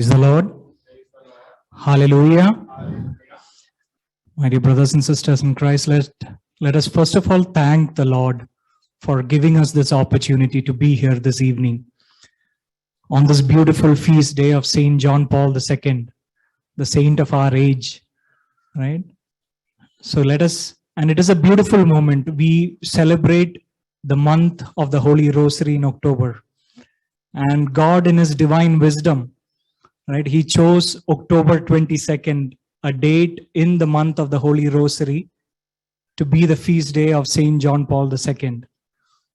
the Lord. Hallelujah. My dear brothers and sisters in Christ, let us first of all thank the Lord for giving us this opportunity to be here this evening on this beautiful feast day of Saint John Paul II, the saint of our age, right? So let us, and it is a beautiful moment. We celebrate the month of the Holy Rosary in October. And God in His divine wisdom, right, He chose October 22nd, a date in the month of the Holy Rosary, to be the feast day of Saint John Paul II,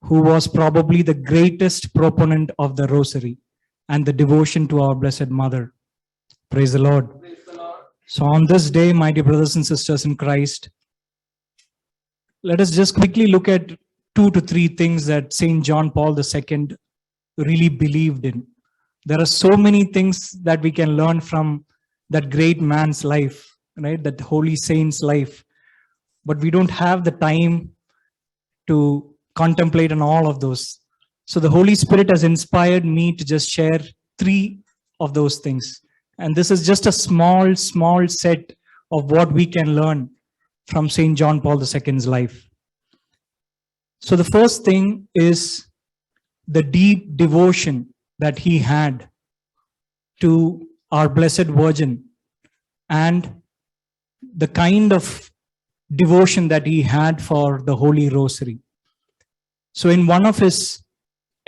who was probably the greatest proponent of the Rosary and the devotion to our Blessed Mother. Praise the Lord. Praise the Lord. So on this day, my dear brothers and sisters in Christ, let us just quickly look at 2 to 3 things that Saint John Paul II really believed in. There are so many things that we can learn from that great man's life, right? That holy saint's life. But we don't have the time to contemplate on all of those. So the Holy Spirit has inspired me to just share 3 of those things. And this is just a small set of what we can learn from Saint John Paul II's life. So the first thing is the deep devotion that he had to our Blessed Virgin and the kind of devotion that he had for the Holy Rosary. So in one of his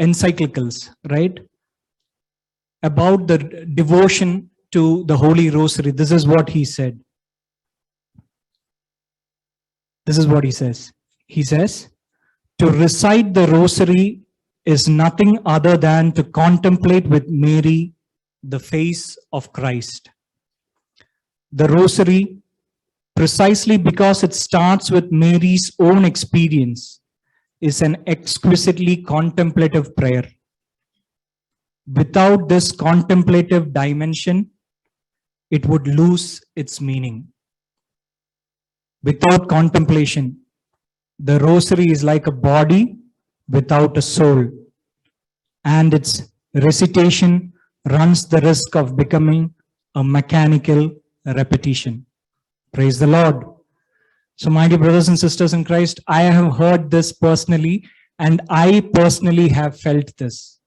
encyclicals, right, about the devotion to the Holy Rosary, this is what he said. This is what he says. He says, to recite the Rosary is nothing other than to contemplate with Mary the face of Christ. The Rosary, precisely because it starts with Mary's own experience, is an exquisitely contemplative prayer. Without this contemplative dimension, it would lose its meaning. Without contemplation, the Rosary is like a body without a soul, and its recitation runs the risk of becoming a mechanical repetition. Praise the Lord. So my dear brothers and sisters in Christ, I have heard this personally, and I personally have felt this.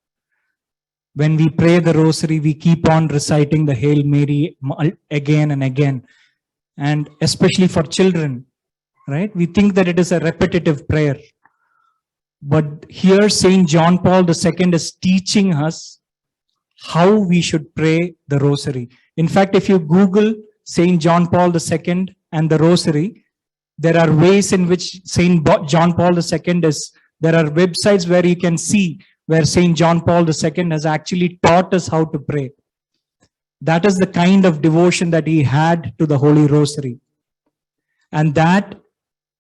When we pray the Rosary, we keep on reciting the Hail Mary again and again, and especially for children, right? We think that it is a repetitive prayer. But here Saint John Paul II is teaching us how we should pray the Rosary. In fact, if you Google Saint John Paul II and the Rosary, there are ways in which Saint John Paul II is, there are websites where you can see where Saint John Paul II has actually taught us how to pray. That is the kind of devotion that he had to the Holy Rosary. And that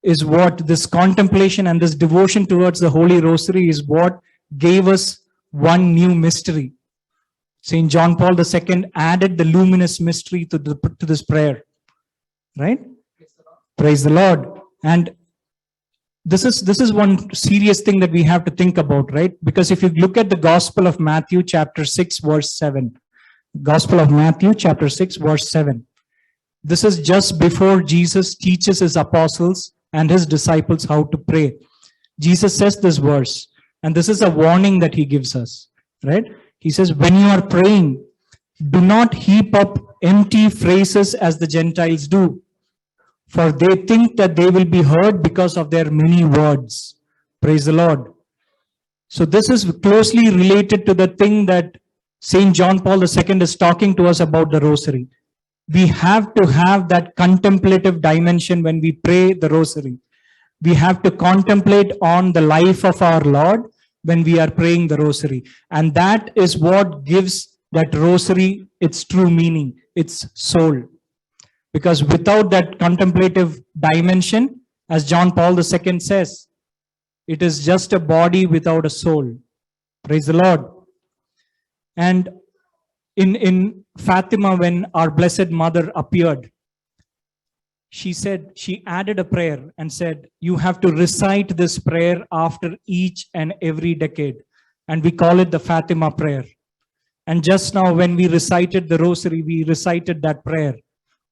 is what this contemplation and this devotion towards the Holy Rosary is what gave us one new mystery. Saint John Paul II added the luminous mystery to this prayer, right? Praise the Lord. And this is one serious thing that we have to think about, right? Because if you look at the Gospel of Matthew chapter 6 verse 7, Gospel of Matthew chapter 6 verse 7, this is just before Jesus teaches his apostles and his disciples how to pray. Jesus says this verse, and this is a warning that he gives us, right? He says, when you are praying, do not heap up empty phrases as the Gentiles do, for they think that they will be heard because of their many words. Praise the Lord. So this is closely related to the thing that Saint John Paul II is talking to us about the Rosary. We have to have that contemplative dimension when we pray the Rosary. We have to contemplate on the life of our Lord when we are praying the Rosary. And that is what gives that Rosary its true meaning, its soul. Because without that contemplative dimension, as John Paul II says, it is just a body without a soul. Praise the Lord. And in Fatima, when our Blessed Mother appeared, she added a prayer and said, you have to recite this prayer after each and every decade. And we call it the Fatima prayer. And just now, when we recited the rosary, we recited that prayer.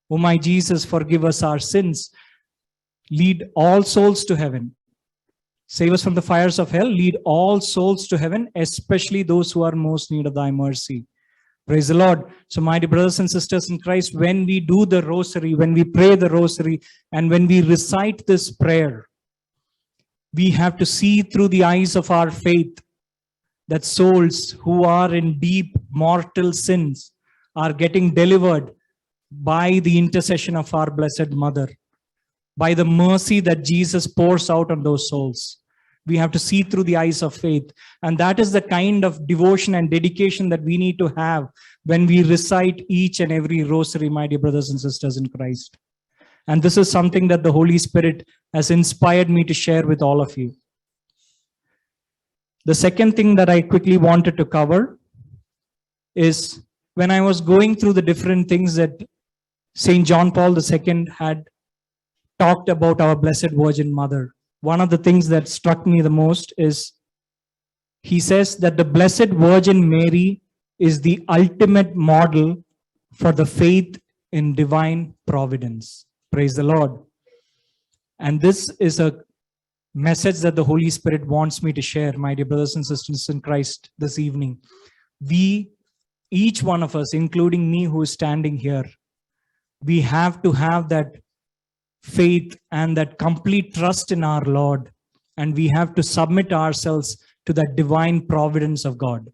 O my Jesus, forgive us our sins. Lead all souls to heaven. Save us from the fires of hell. Lead all souls to heaven, especially those who are most in need of thy mercy. Praise the Lord. So, my dear brothers and sisters in Christ, when we do the rosary, when we pray the rosary, and when we recite this prayer, we have to see through the eyes of our faith that souls who are in deep mortal sins are getting delivered by the intercession of our Blessed Mother, by the mercy that Jesus pours out on those souls. We have to see through the eyes of faith. And that is the kind of devotion and dedication that we need to have when we recite each and every rosary, my dear brothers and sisters in Christ. And this is something that the Holy Spirit has inspired me to share with all of you. The second thing that I quickly wanted to cover is when I was going through the different things that St. John Paul II had talked about our Blessed Virgin Mother. One of the things that struck me the most is he says that the Blessed Virgin Mary is the ultimate model for the faith in divine providence. Praise the Lord. And this is a message that the Holy Spirit wants me to share, my dear brothers and sisters in Christ, this evening. We, each one of us, including me who is standing here, we have to have that faith and that complete trust in our Lord. And we have to submit ourselves to that divine providence of God.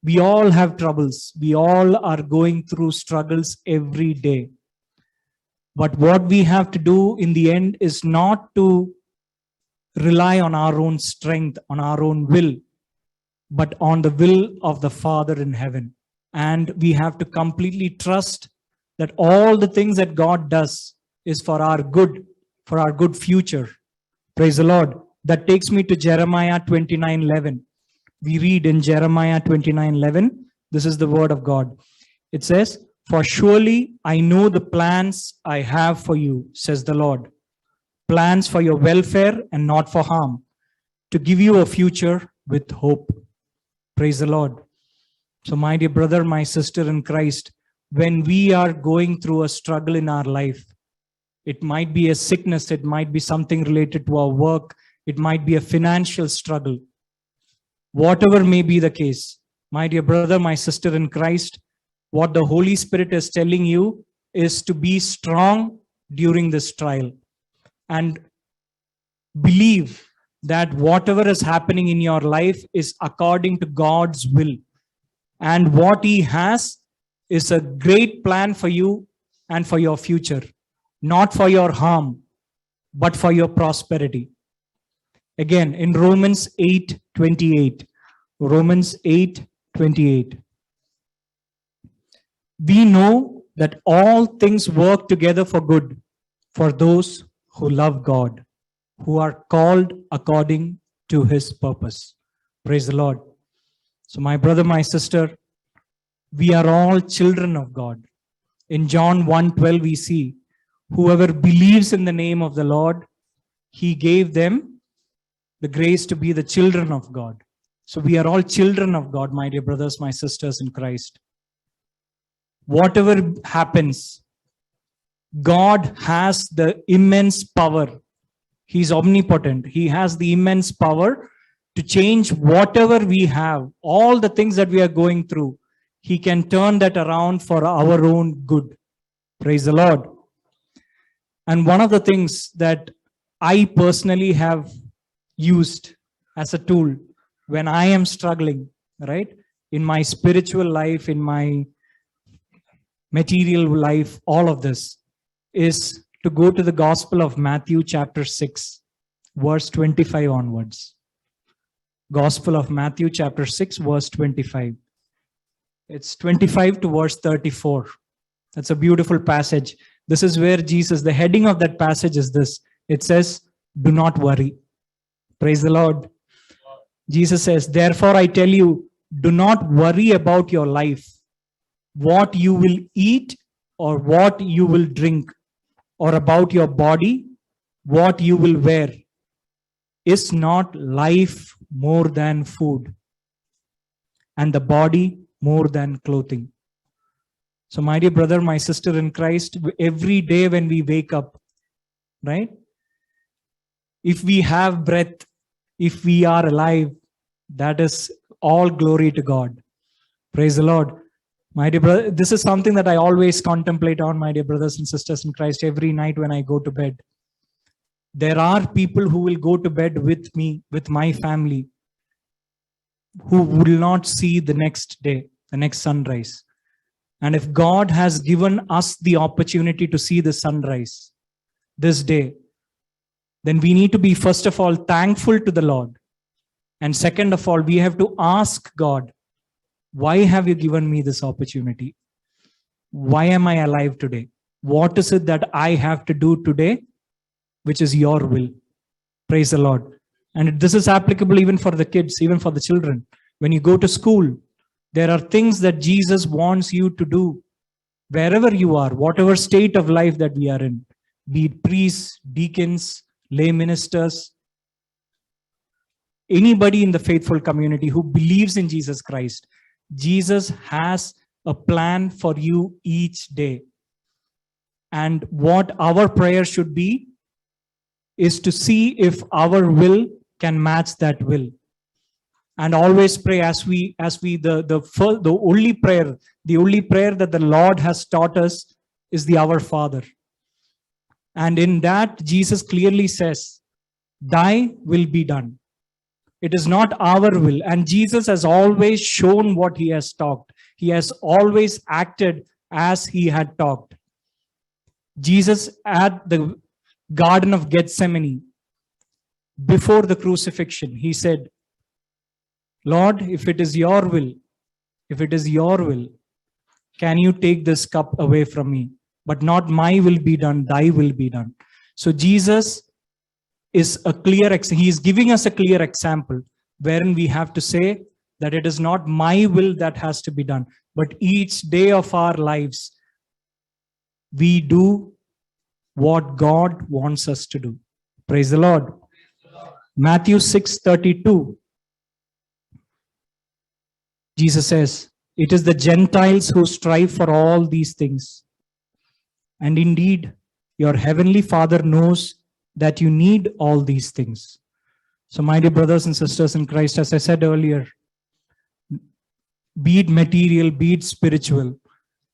We all have troubles. We all are going through struggles every day. But what we have to do in the end is not to rely on our own strength, on our own will, but on the will of the Father in heaven. And we have to completely trust that all the things that God does is for our good future. Praise the Lord. That takes me to Jeremiah 29:11. We read in Jeremiah 29:11, this is the word of God. It says, "For surely I know the plans I have for you, says the Lord. Plans for your welfare and not for harm, to give you a future with hope." Praise the Lord. So my dear brother, my sister in Christ, when we are going through a struggle in our life, it might be a sickness, it might be something related to our work, it might be a financial struggle. Whatever may be the case, my dear brother, my sister in Christ, what the Holy Spirit is telling you is to be strong during this trial and believe that whatever is happening in your life is according to God's will. And what He has is a great plan for you and for your future, not for your harm, but for your prosperity. Again, in Romans 8:28, Romans 8:28, we know that all things work together for good for those who love God, who are called according to His purpose. Praise the Lord. So my brother, my sister, we are all children of God. In John 1:12 we see, whoever believes in the name of the Lord, He gave them the grace to be the children of God. So we are all children of God, my dear brothers, my sisters in Christ. Whatever happens, God has the immense power. He's omnipotent. He has the immense power to change whatever we have, all the things that we are going through. He can turn that around for our own good. Praise the Lord. And one of the things that I personally have used as a tool when I am struggling, right, in my spiritual life, in my material life, all of this, is to go to the Gospel of Matthew chapter 6, verse 25 onwards. Gospel of Matthew chapter 6, verse 25. It's 25 to verse 34. That's a beautiful passage. This is where Jesus, the heading of that passage is this. It says, do not worry. Praise the Lord. Jesus says, therefore I tell you, do not worry about your life, what you will eat or what you will drink, or about your body, what you will wear. Is not life more than food, and the body more than clothing. So my dear brother, my sister in Christ, every day when we wake up, right? If we have breath, if we are alive, that is all glory to God. Praise the Lord. My dear brother, this is something that I always contemplate on, my dear brothers and sisters in Christ, every night when I go to bed. There are people who will go to bed with me, with my family, who will not see the next day, the next sunrise. And if God has given us the opportunity to see the sunrise this day, then we need to be, first of all, thankful to the Lord. And second of all, we have to ask God, why have you given me this opportunity? Why am I alive today? What is it that I have to do today, which is your will? Praise the Lord. And this is applicable even for the kids, even for the children. When you go to school, there are things that Jesus wants you to do wherever you are, whatever state of life that we are in, be it priests, deacons, lay ministers, anybody in the faithful community who believes in Jesus Christ. Jesus has a plan for you each day. And what our prayer should be is to see if our will can match that will. And always pray the only prayer that the Lord has taught us is the Our Father. And in that, Jesus clearly says, thy will be done. It is not our will. And Jesus has always shown what he has talked. He has always acted as he had talked. Jesus at the Garden of Gethsemane, before the crucifixion, he said, Lord, if it is your will, can you take this cup away from me? But not my will be done, thy will be done. So Jesus is he is giving us a clear example wherein we have to say that it is not my will that has to be done, but each day of our lives, we do what God wants us to do. Praise the Lord. Matthew 6:32. Jesus says, it is the Gentiles who strive for all these things. And indeed, your heavenly Father knows that you need all these things. So my dear brothers and sisters in Christ, as I said earlier, be it material, be it spiritual,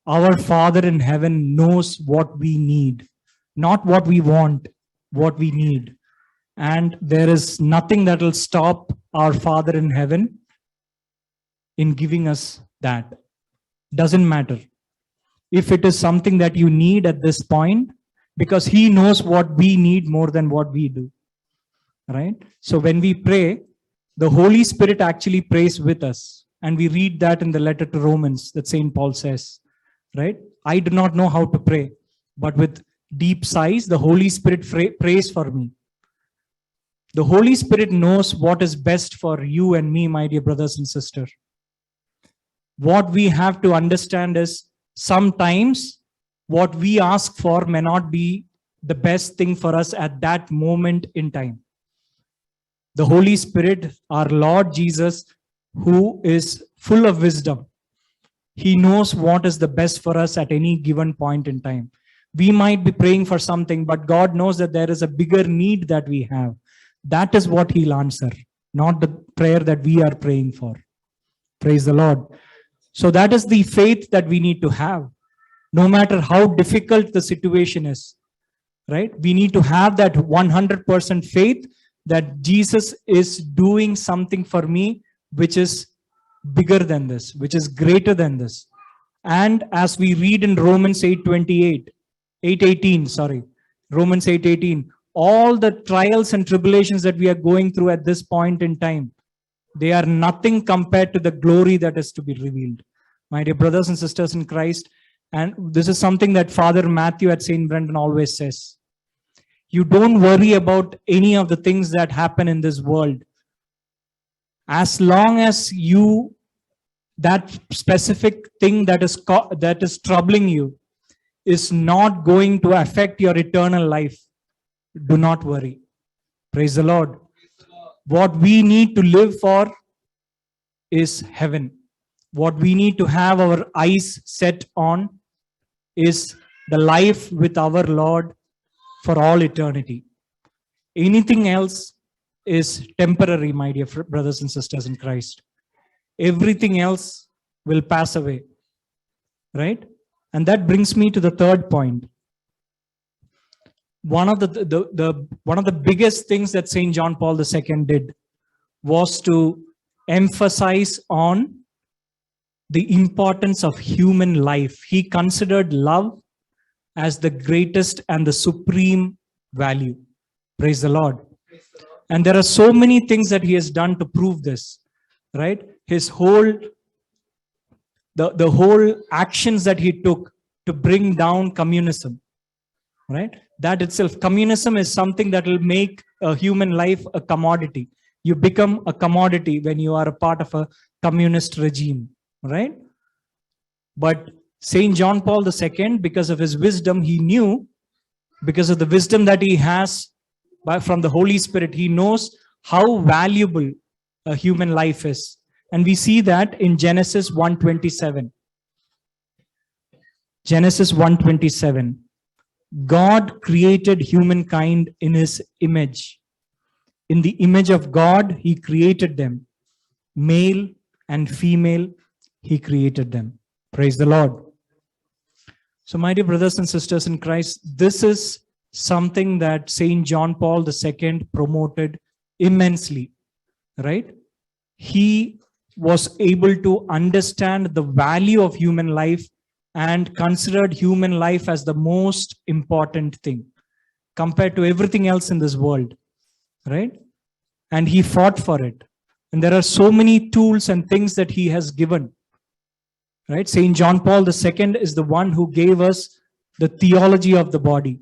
our Father in heaven knows what we need, not what we want, what we need. And there is nothing that will stop our Father in heaven in giving us that. Doesn't matter if it is something that you need at this point, because he knows what we need more than what we do, right? So when we pray, the Holy Spirit actually prays with us. And we read that in the letter to Romans that St. Paul says, right? I do not know how to pray, but with deep sighs, the Holy Spirit prays for me. The Holy Spirit knows what is best for you and me, my dear brothers and sisters. What we have to understand is sometimes what we ask for may not be the best thing for us at that moment in time. The Holy Spirit, our Lord Jesus, who is full of wisdom, he knows what is the best for us at any given point in time. We might be praying for something, but God knows that there is a bigger need that we have. That is what he'll answer, not the prayer that we are praying for. Praise the Lord. So that is the faith that we need to have. No matter how difficult the situation is, right? We need to have that 100% faith that Jesus is doing something for me, which is bigger than this, which is greater than this. And as we read in Romans 8:18, Romans 8:18, all the trials and tribulations that we are going through at this point in time, they are nothing compared to the glory that is to be revealed. My dear brothers and sisters in Christ, and this is something that Father Matthew at St. Brendan always says. You don't worry about any of the things that happen in this world. As long as that specific thing that is troubling you is not going to affect your eternal life, do not worry. Praise the Lord. What we need to live for is heaven. what we need to have our eyes set on is the life with our Lord for all eternity. Anything else is temporary, my dear brothers and sisters in Christ. Everything else will pass away, right? And that brings me to the third point. One of the biggest things that St. John Paul II did was to emphasize on the importance of human life. He considered love as the greatest and the supreme value. Praise the Lord. And there are so many things that he has done to prove this, right? His whole, the whole actions that he took to bring down communism, right? That itself, communism is something that will make a human life a commodity. You become a commodity when you are a part of a communist regime, right? But St. John Paul II, because of his wisdom, he knew, because of the wisdom that he has from the Holy Spirit, he knows how valuable a human life is. And we see that in Genesis 1:27. Genesis 1:27. God created humankind in his image. In the image of God, he created them. Male and female, he created them. Praise the Lord. So, my dear brothers and sisters in Christ, this is something that St. John Paul II promoted immensely, right? He was able to understand the value of human life and considered human life as the most important thing compared to everything else in this world, right? And he fought for it. And there are so many tools and things that he has given, right? St. John Paul II is the one who gave us the theology of the body.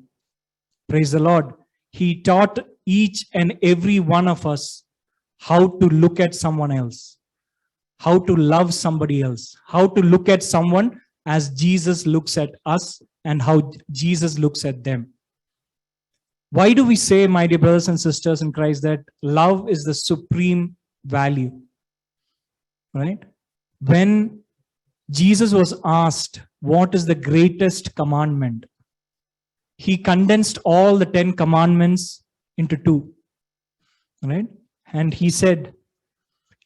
Praise the Lord. He taught each and every one of us how to look at someone else, how to love somebody else, how to look at someone as Jesus looks at us and how Jesus looks at them. Why do we say, my dear brothers and sisters in Christ, that love is the supreme value, right? When Jesus was asked, what is the greatest commandment? He condensed all the 10 commandments into 2, right? And he said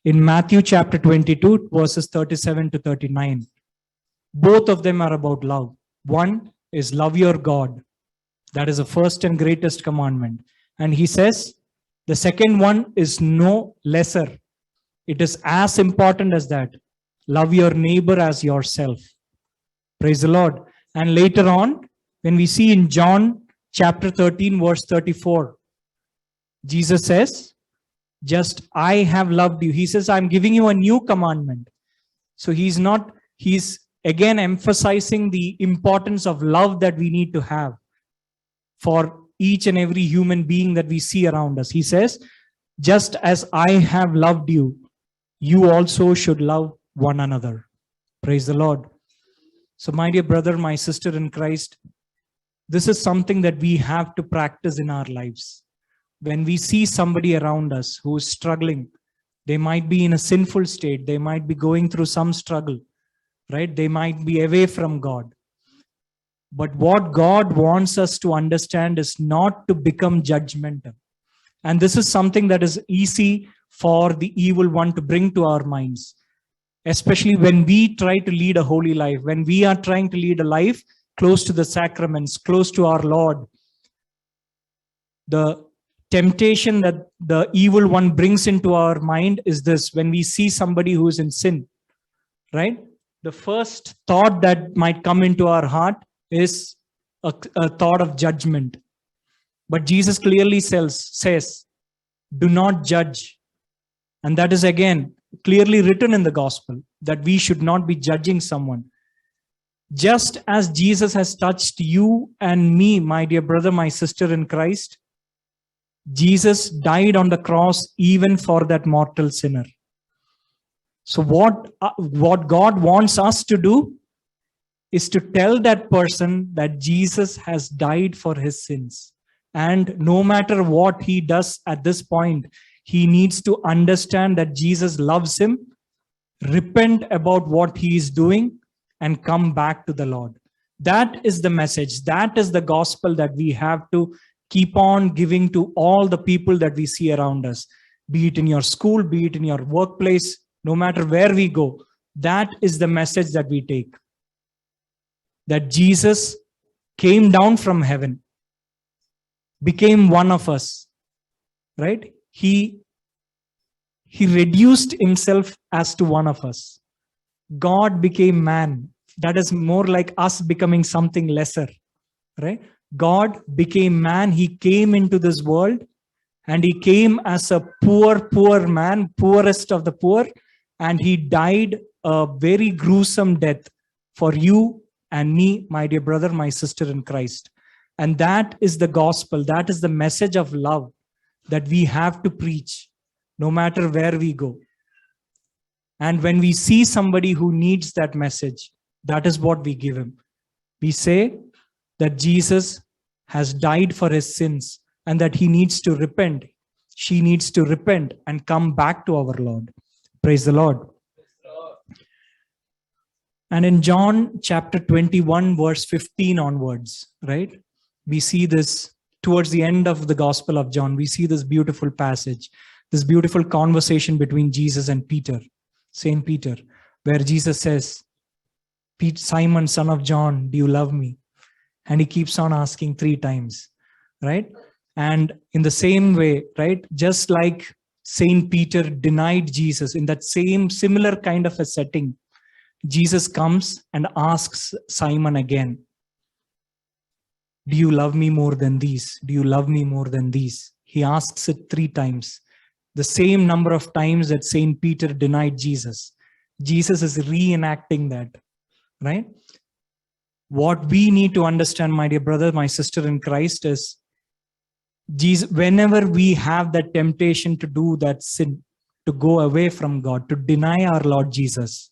in Matthew chapter 22, verses 37 to 39, both of them are about love. One is love your God. That is the first and greatest commandment. And he says, the second one is no lesser. It is as important as that. Love your neighbor as yourself. Praise the Lord. And later on, when we see in John chapter 13, verse 34, Jesus says, just I have loved you. He says, I'm giving you a new commandment. So he's again emphasizing the importance of love that we need to have for each and every human being that we see around us. He says, just as I have loved you, you also should love one another. Praise the Lord. So my dear brother, my sister in Christ, this is something that we have to practice in our lives. When we see somebody around us who is struggling, they might be in a sinful state, they might be going through some struggle, right? They might be away from God. But what God wants us to understand is not to become judgmental. And this is something that is easy for the evil one to bring to our minds, especially when we try to lead a holy life, when we are trying to lead a life close to the sacraments, close to our Lord. The temptation that the evil one brings into our mind is this: when we see somebody who is in sin, right? The first thought that might come into our heart is a thought of judgment. But Jesus clearly says, do not judge. And that is again clearly written in the gospel, that we should not be judging someone. Just as Jesus has touched you and me, my dear brother, my sister in Christ, Jesus died on the cross even for that mortal sinner. So what God wants us to do is to tell that person that Jesus has died for his sins. And no matter what he does at this point, he needs to understand that Jesus loves him repent about what he is doing, and come back to the Lord. That is the message. That is the gospel that we have to keep on giving to all the people that we see around us, be it in your school, be it in your workplace, no matter where we go. That is the message that we take. That Jesus came down from heaven, became one of us, right? He reduced himself as to one of us. God became man. That is more like us becoming something lesser, right? God became man. He came into this world, and he came as a poor man, poorest of the poor, and he died a very gruesome death for you and me, my dear brother, my sister in Christ. And that is the gospel. That is the message of love that we have to preach no matter where we go. And when we see somebody who needs that message, that is what we give him. We say that Jesus has died for his sins and that he needs to repent. She needs to repent and come back to our Lord. Praise the Lord. And in John chapter 21, verse 15 onwards, right? We see this towards the end of the Gospel of John. We see this beautiful passage, this beautiful conversation between Jesus and Peter, Saint Peter, where Jesus says, Simon, son of John, do you love me? And he keeps on asking 3 times, right? And in the same way, right, just like Saint Peter denied Jesus in that same similar kind of a setting, Jesus comes and asks Simon again, do you love me more than these? Do you love me more than these? He asks it 3 times. The same number of times that Saint Peter denied Jesus. Jesus is reenacting that, right? What we need to understand, my dear brother, my sister in Christ, is Jesus, whenever we have that temptation to do that sin, to go away from God, to deny our Lord Jesus,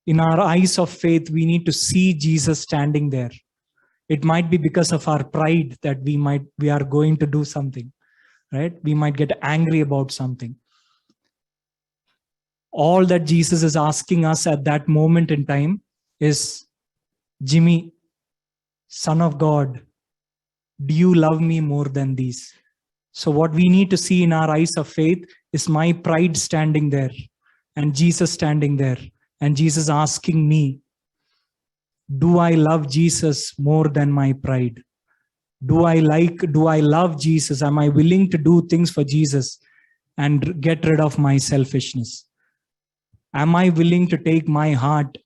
in our eyes of faith, we need to see Jesus standing there. It might be because of our pride that we are going to do something, right? We might get angry about something. All that Jesus is asking us at that moment in time is, Jimmy, Son of God, do you love me more than these? So what we need to see in our eyes of faith is my pride standing there and Jesus standing there, and Jesus asking me, do I love Jesus more than my pride? Do I love Jesus? Am I willing to do things for Jesus and get rid of my selfishness? Am I willing to take my heart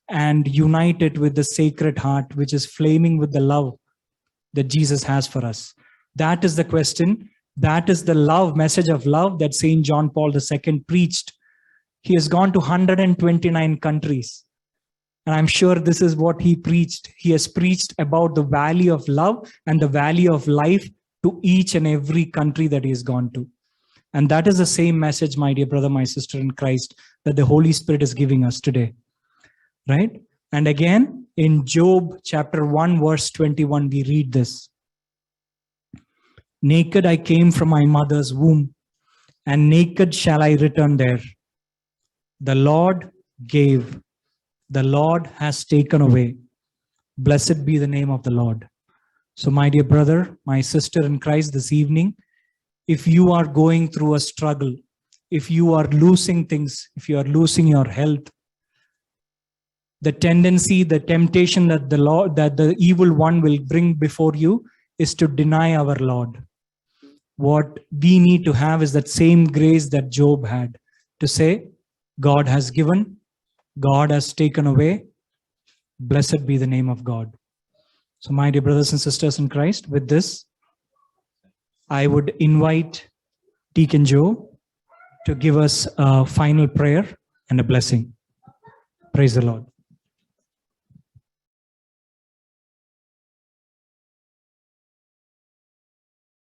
and unite it with the sacred heart, which is flaming with the love that Jesus has for us? That is the question. That is the love, message of love that Saint John Paul II preached. He has gone to 129 countries. And I'm sure this is what he preached. He has preached about the value of love and the value of life to each and every country that he has gone to. And that is the same message, my dear brother, my sister in Christ, that the Holy Spirit is giving us today. Right? And again, in Job chapter 1, verse 21, we read this. Naked I came from my mother's womb, and naked shall I return there. The Lord gave, the Lord has taken away. Blessed be the name of the Lord. So my dear brother, my sister in Christ, this evening, if you are going through a struggle, if you are losing things, if you are losing your health, the tendency, the temptation that the evil one will bring before you is to deny our Lord. What we need to have is that same grace that Job had, to say, God has given, God has taken away. Blessed be the name of God. So my dear brothers and sisters in Christ, with this, I would invite Deacon Joe to give us a final prayer and a blessing. Praise the Lord.